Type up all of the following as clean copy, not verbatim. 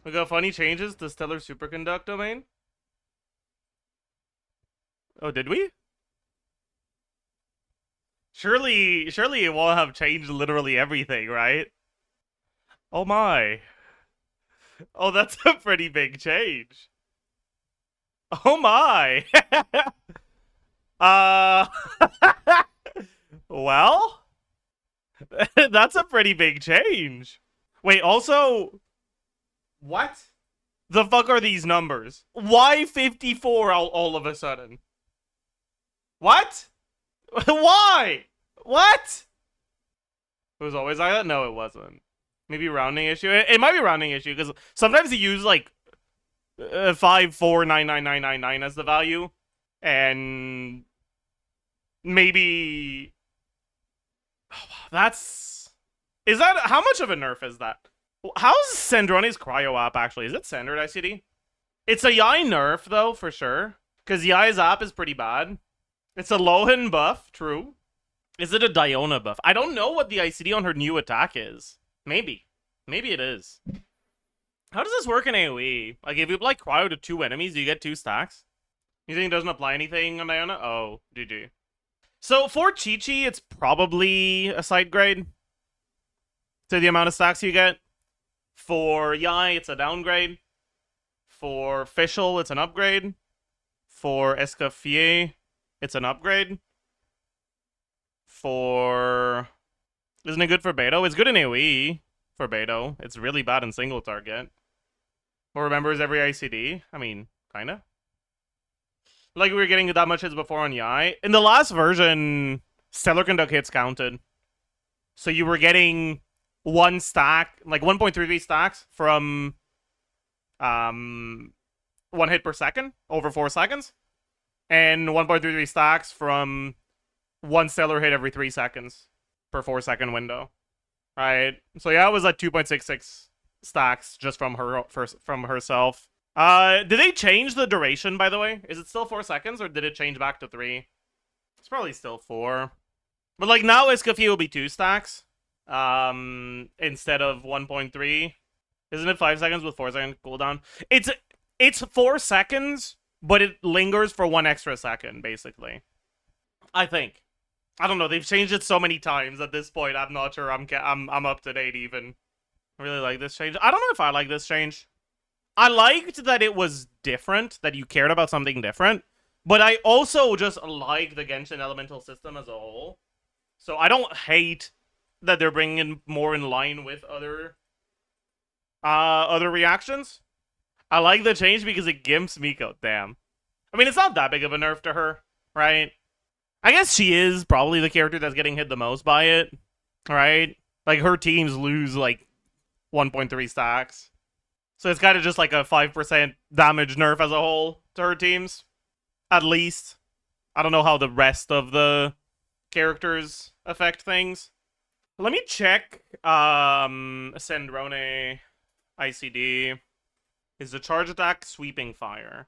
We got funny changes to stellar superconduct domain. Oh, did we? Surely it won't have changed literally everything, right? Oh my. Oh, that's a pretty big change. Oh my. uh well, that's a pretty big change. Wait, also, what the fuck are these numbers? Why 54 all of a sudden? What? Why? What? It was always like that? No, it wasn't. Maybe rounding issue. It might be rounding issue because sometimes you use like 5499999 as the value, and maybe that's is that how much of a nerf is that? How's Sandrone's cryo app actually? Is it standard ICD? It's a Yae nerf though for sure because Yae's app is pretty bad. It's a Lohan buff, true. Is it a Diona buff? I don't know what the ICD on her new attack is. Maybe it is. How does this work in AoE? Like, if you apply cryo to 2 enemies, do you get 2 stacks? You think it doesn't apply anything on Diana? Oh, GG. So, for Chi-Chi, it's probably a side grade to the amount of stacks you get. For Yae, it's a downgrade. For Fischl, it's an upgrade. For Escoffier, it's an upgrade. For... Isn't it good for Beto? It's good in AoE for Beto. It's really bad in single target. Or remembers every ICD? I mean, kinda. Like we were getting that much hits before on Yae. In the last version, Stellar Conduct hits counted. So you were getting 1 stack, like 1.33 stacks from 1 hit per second over 4 seconds. And 1.33 stacks from 1 stellar hit every 3 seconds per 4-second window. Right? So yeah, it was like 2.66 stacks just from herself. Did they change the duration, by the way? Is it still 4 seconds, or did it change back to 3? It's probably still 4. But like now Escoffier will be 2 stacks. Instead of 1.3. Isn't it 5 seconds with 4 second cooldown? It's 4 seconds, but it lingers for 1 extra second, basically. I think. I don't know. They've changed it so many times at this point. I'm not sure I'm up to date even. I really like this change. I don't know if I like this change. I liked that it was different, that you cared about something different, but I also just like the Genshin elemental system as a whole. So I don't hate that they're bringing in more in line with other reactions. I like the change because it gimps Miko. Damn. I mean, it's not that big of a nerf to her, right? I guess she is probably the character that's getting hit the most by it, right? Like, her teams lose, like, 1.3 stacks. So it's kind of just like a 5% damage nerf as a whole to her teams. At least. I don't know how the rest of the characters affect things. Let me check Sandrone ICD. Is the charge attack sweeping fire?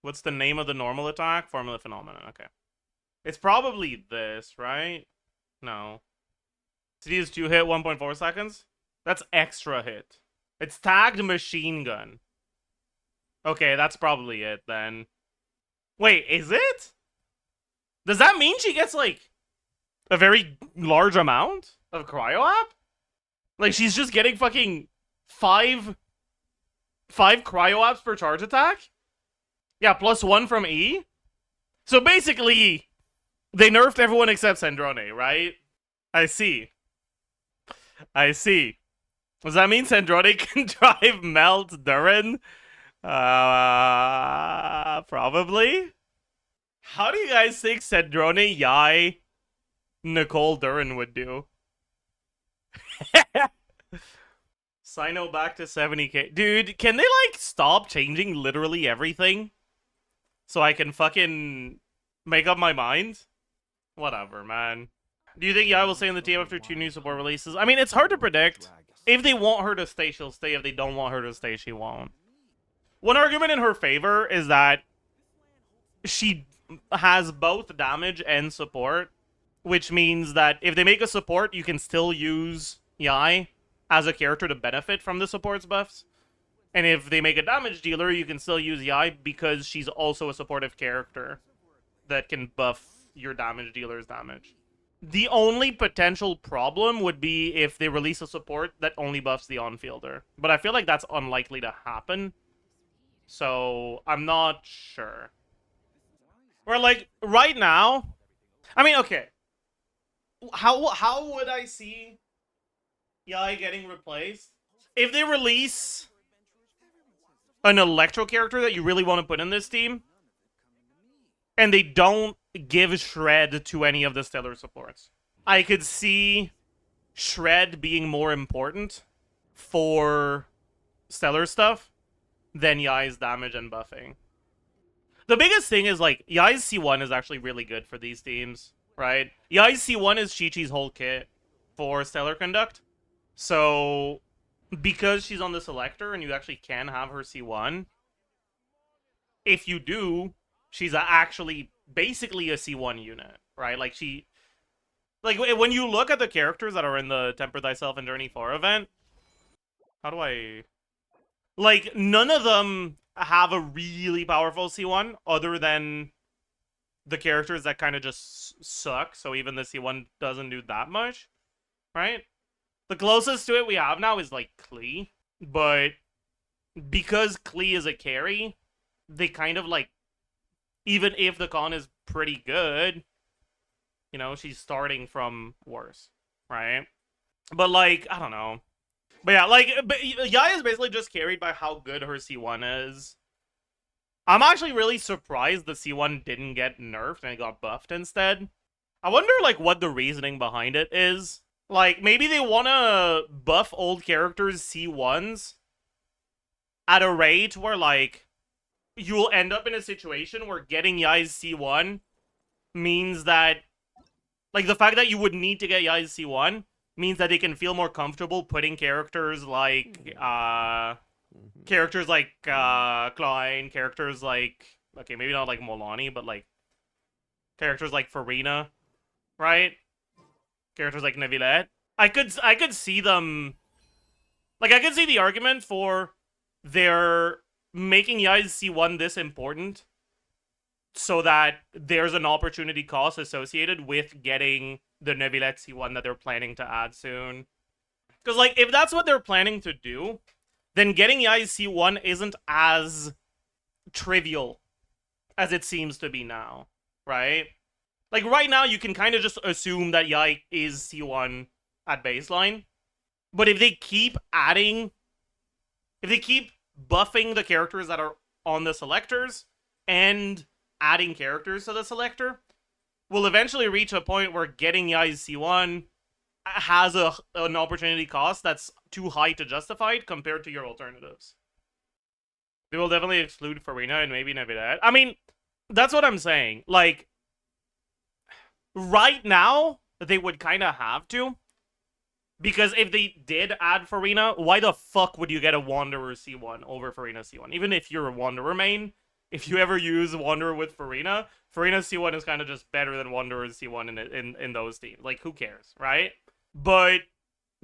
What's the name of the normal attack? Formula phenomenon. Okay. It's probably this, right? No. CD is 2 hit, 1.4 seconds? That's extra hit. It's tagged machine gun. Okay, that's probably it then. Wait, is it? Does that mean she gets, like, a very large amount of cryo app? Like, she's just getting fucking 5 cryo apps per charge attack? Yeah, plus 1 from E? So basically, they nerfed everyone except Sandrone, right? I see. Does that mean Sandrone can drive Melt Durin? Probably. How do you guys think Sandrone, Yae, Nicole Durin would do? Sino back to 70k. Dude, can they, like, stop changing literally everything? So I can fucking make up my mind? Whatever, man. Do you think Yae will stay in the team after 2 new support releases? I mean, it's hard to predict. If they want her to stay, she'll stay. If they don't want her to stay, she won't. One argument in her favor is that she has both damage and support, which means that if they make a support, you can still use Yae as a character to benefit from the support's buffs. And if they make a damage dealer, you can still use Yae because she's also a supportive character that can buff your damage dealer's damage. The only potential problem would be if they release a support that only buffs the on-fielder. But I feel like that's unlikely to happen. So I'm not sure. Or like right now, I mean, okay. How would I see Yae getting replaced? If they release an Electro character that you really want to put in this team, and they don't give Shred to any of the Stellar supports, I could see Shred being more important for Stellar stuff than Yae's damage and buffing. The biggest thing is, like, Yae's C1 is actually really good for these teams, right? Yae's C1 is Chi-Chi's whole kit for Stellar Conduct. So, because she's on the Selector and you actually can have her C1, if you do, she's actually basically a C1 unit, right? Like, when you look at the characters that are in the Temper Thyself and Journey 4 event, how do I... Like, none of them have a really powerful C1 other than the characters that kind of just suck, so even the C1 doesn't do that much, right? The closest to it we have now is, like, Klee, but because Klee is a carry, they kind of, like, even if the con is pretty good, you know, she's starting from worse, right? But, like, I don't know. But yeah, like, Yae is basically just carried by how good her C1 is. I'm actually really surprised the C1 didn't get nerfed and it got buffed instead. I wonder, like, what the reasoning behind it is. Like, maybe they want to buff old characters' C1s at a rate where, like, you'll end up in a situation where getting Yae's C1 means that, like, the fact that you would need to get Yae's C1 means that they can feel more comfortable putting characters like, Klein, characters like, okay, maybe not like Molani, but like, characters like Farina, right? Characters like Neuvillette. I could see them, like, I could see the argument for their making Yae's C1 this important so that there's an opportunity cost associated with getting the Neuvillette C1 that they're planning to add soon. Because, like, if that's what they're planning to do, then getting Yae's C1 isn't as trivial as it seems to be now, right? Like, right now, you can kind of just assume that Yae is C1 at baseline. But if they keep adding... If they keep buffing the characters that are on the selectors and adding characters to the selector, we'll eventually reach a point where getting Yae's C1 has an opportunity cost that's too high to justify it compared to your alternatives. They will definitely exclude Farina and maybe Neuvillette. I mean, that's what I'm saying. Like, right now, they would kind of have to. Because if they did add Farina, why the fuck would you get a Wanderer C1 over Farina C1? Even if you're a Wanderer main, if you ever use Wanderer with Farina, Farina C1 is kind of just better than Wanderer's C1 in those teams. Like, who cares, right? But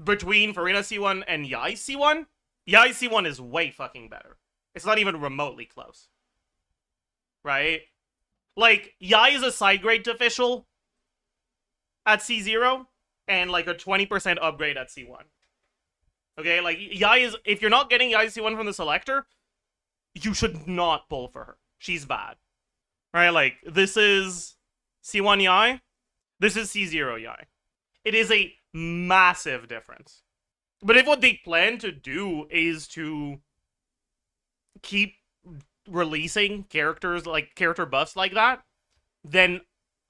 between Farina C1 and Yae C1, Yae C1 is way fucking better. It's not even remotely close. Right? Like, Yae is a side grade to official at C0, and like a 20% upgrade at C1. Okay, like, Yae is... If you're not getting Yae C1 from the selector, you should not pull for her. She's bad. Right, like, this is C1 Yae. This is C0 Yae. It is a massive difference. But if what they plan to do is to keep releasing characters, like, character buffs like that, then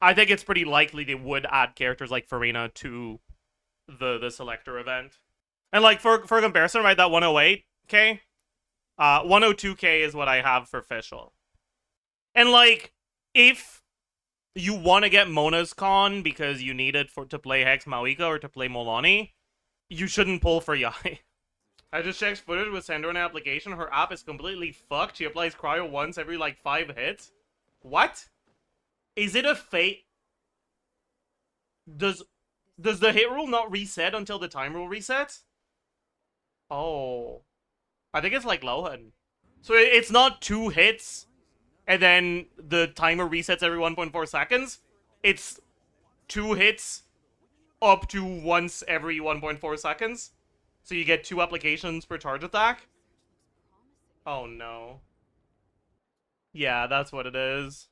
I think it's pretty likely they would add characters like Farina to the selector event. And, like, for comparison, right, that 108k, 102k is what I have for official. And, like, if you want to get Mona's Con because you need it to play Hex Mawika or to play Molani, you shouldn't pull for Yae. I just checked footage with Sandrone application. Her app is completely fucked. She applies cryo once every, like, 5 hits. What? Is it a fate? Does the hit rule not reset until the time rule resets? Oh. I think it's like Lohan. So it's not 2 hits, and then the timer resets every 1.4 seconds. It's 2 hits up to once every 1.4 seconds. So you get 2 applications per charge attack. Oh no. Yeah, that's what it is.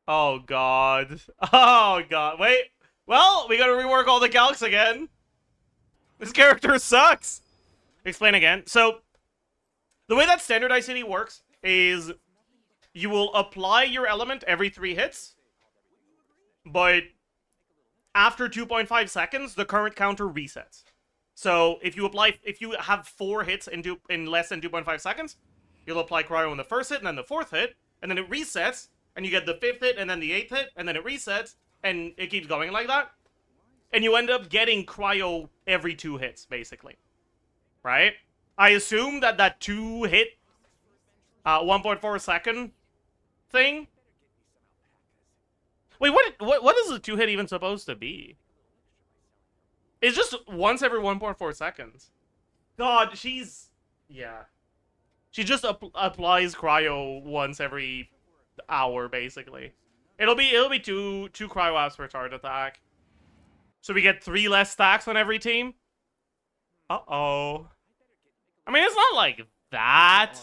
Oh god. Oh god. Wait. Well, we gotta rework all the calcs again. This character sucks. Explain again. So, the way that standard ICD works is you will apply your element every 3 hits, but after 2.5 seconds, the current counter resets. So if you have 4 hits in less than 2.5 seconds, you'll apply cryo in the first hit and then the 4th hit, and then it resets, and you get the 5th hit and then the 8th hit, and then it resets, and it keeps going like that. And you end up getting cryo every 2 hits, basically. Right? I assume that 2 hit 1.4 second thing. Wait, what is the 2 hit even supposed to be? It's just once every 1.4 seconds. God, she's... Yeah. She just applies cryo once every hour, basically. It'll be 2 cryo apps per charge attack. So we get 3 less stacks on every team. Uh-oh. I mean, it's not like that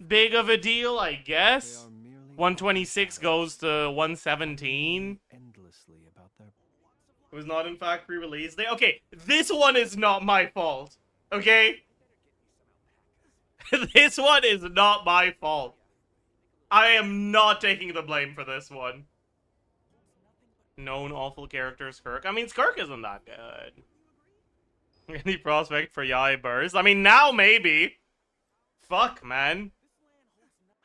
big of a deal, I guess. 126 goes to 117. It was not, in fact, pre-release day. Okay, this one is not my fault. Okay? This one is not my fault. I am not taking the blame for this one. Known awful character, Skirk. I mean, Skirk isn't that good. Any prospect for Yae Burst? I mean, now maybe. Fuck, man.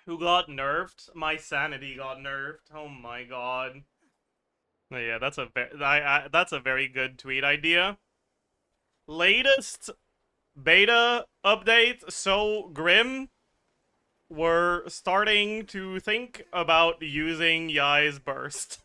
Who got nerfed? My sanity got nerfed. Oh my god. Yeah, that's a very good tweet idea. Latest beta update so grim. We're starting to think about using Yae's burst.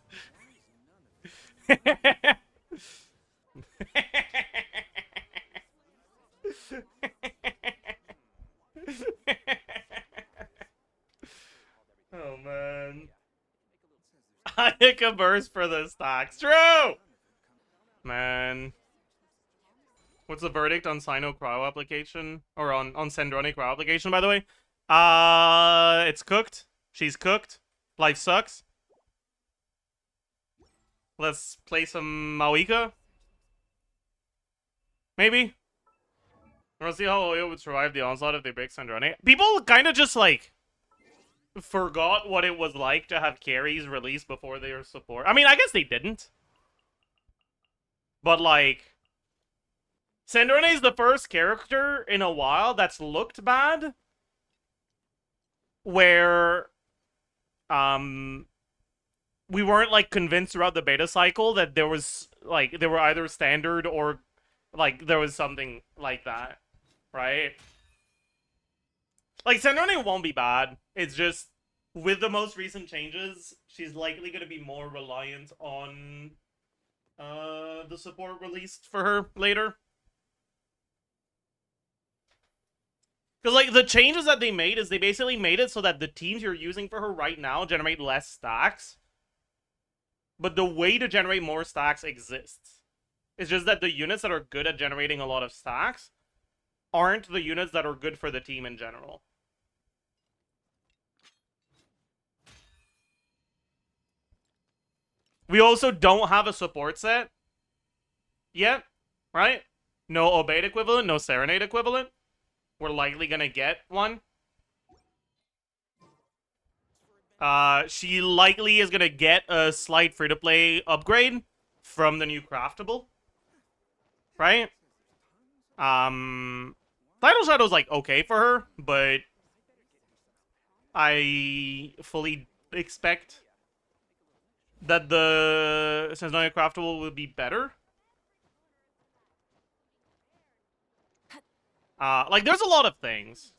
Oh man. I took a burst for the stocks. True! Man. What's the verdict on Sino cryo application? Or on Sandrone cryo application, by the way? It's cooked. She's cooked. Life sucks. Let's play some Mawika. Maybe? We'll see how Oyo would survive the onslaught if they break Sandrone. People kind of just, like, forgot what it was like to have carries released before their support. I mean, I guess they didn't. But, like, Sandrone is the first character in a while that's looked bad. Where, we weren't, like, convinced throughout the beta cycle that there was, like, they were either standard or, like, there was something like that. Right? Like, Sandrone won't be bad. It's just, with the most recent changes, she's likely going to be more reliant on the support released for her later. Because, like, the changes that they made is they basically made it so that the teams you're using for her right now generate less stacks. But the way to generate more stacks exists. It's just that the units that are good at generating a lot of stacks aren't the units that are good for the team in general. We also don't have a support set yet, right? No Obeyed equivalent, no Serenade equivalent. We're likely gonna get one. She likely is gonna get a slight free-to-play upgrade from the new craftable. Right? Tidal Shadow's, like, okay for her, but I fully expect that the Sandrone craftable will be better. Like, there's a lot of things.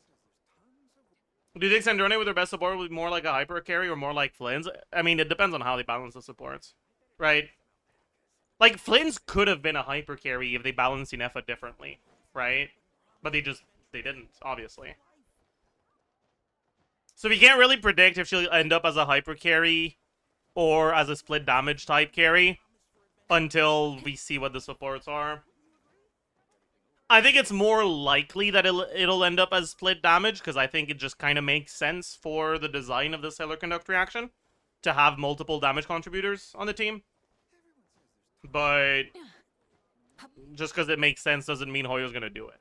Do you think Sandrone with her best support will be more like a hyper carry or more like Flynn's? I mean, it depends on how they balance the supports, right? Like, Flynn's could have been a hyper carry if they balanced Inefa differently, right? But they didn't, obviously. So we can't really predict if she'll end up as a hyper carry or as a split damage type carry until we see what the supports are. I think it's more likely that it'll end up as split damage, because I think it just kind of makes sense for the design of the superconduct reaction to have multiple damage contributors on the team. But just because it makes sense doesn't mean Hoyo's gonna do it.